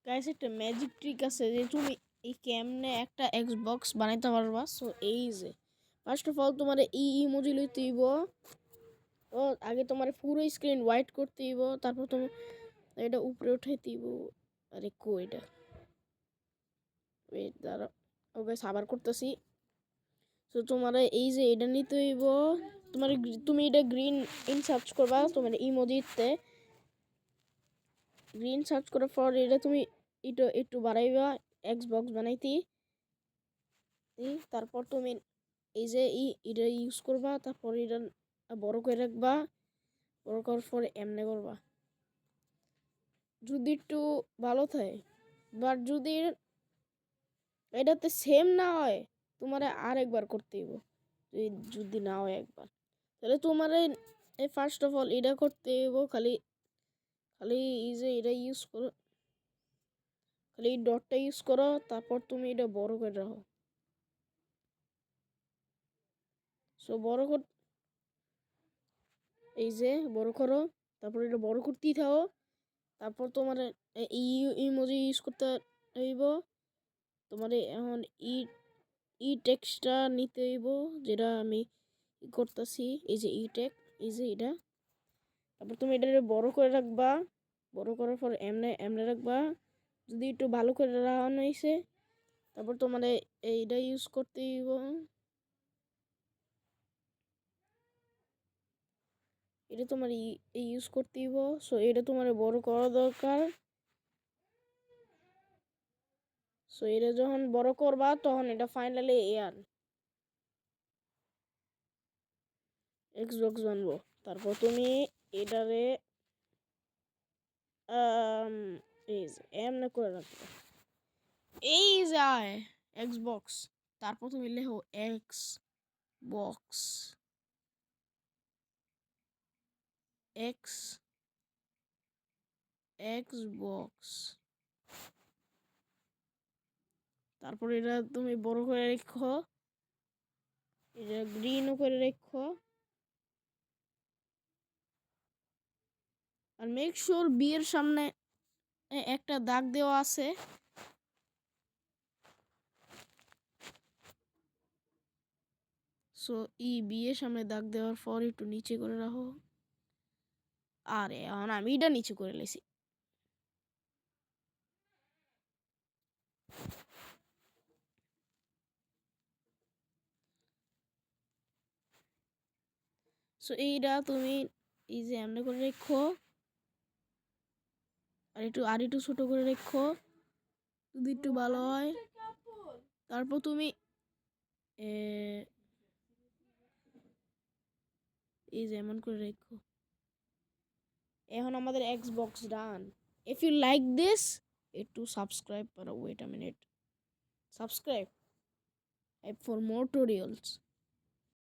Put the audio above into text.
Guys একটা magic trick আছে যে তুমি এই কেমনে একটা এক্সবক্স বানাইতে পারবা। সো এই যে ফার্স্ট অফ অল তোমার এই ইমোজি লইতে হইব। ও আগে তোমার পুরো স্ক্রিন হোয়াইট করতে হইব, তারপর তুমি এটা উপরে উঠাইতে হইব। আরে কো এটা ওয়েট দাঁড়া, ও গাইস আবার করতেছি। সো তোমার এই যে এটা নিতে হইব। তোমার তুমি এটা গ্রিন ইন সার্চ করবা, তোমার ইমোজিতে গ্রিন সার্চ করার পর এটা তুমি এটা একটু বাড়াইবা এক্সবক্স বানাইতে। তারপর তুমি এই যে এটা ইউজ করবা, তারপর এটা বড় করে রাখবা। বড় করার পর এমনি করবা যদি একটু ভালো থাকে। বাট যদি এটাতে সেম না হয় তোমার আরেকবার করতে হইব। যদি না হয় একবার, তাহলে তোমার এই ফার্স্ট অফ অল এটা করতে হইব। খালি খালি এই যে এটা ইউজ করো, খালি এই ডটটা ইউজ করো, তারপর তুমি এটা বড় করে রাখো। সো বড় কর, এই যে বড় করো, তারপর এটা বড় করতেই থাকো। তারপর তোমার এই ইমোজি ইউজ করতে হইব। তোমার এখন ই ই টেক্সটটা নিতে হইব, যেটা আমি করতেছি। এই যে ই টেক, এই যে এটা। তারপর তুমি এটা বড় করে রাখবা। বড় করার পর এমনে এমনে রাখবা যদি একটু ভালো করে রাখানো হয়েছে। তারপর তোমার এইটা ইউজ করতে হইব। এটা তোমার ইউজ করতে হইব। সো এটা তোমার বড় করা দরকার। সো এটা যখন বড় করবা তখন এটা ফাইনালি এয়ার এক্সবক্স বানবো। তারপর তুমি এটারে এই যে এমনি করে রাখবে, এই যায় এক্সবক্স। তারপর তুমি লেখো এক্স বক্স, এক্স এক্সবক্স। তারপর এটা তুমি বড় করে রেখো, এটা গ্রিনও করে রেখো। আর মেক শিওর বিয়ের সামনে একটা দাগ দেওয়া আছে। সো বিয়ের সামনে দাগ দেওয়ার পর একটু নিচে করে রাখো। আরে এখন আমি এটা নিচে করে লেছি। সো এইটা তুমি এই যে এমনি করে রেখো, আর একটু ছোট করে রেখো যদি একটু ভালো হয়। তারপর তুমি এই যে এমন করে রেখো। এখন আমাদের Xbox done. If you like this, একটু সাবস্ক্রাইব করো। Wait a minute, subscribe for more tutorials.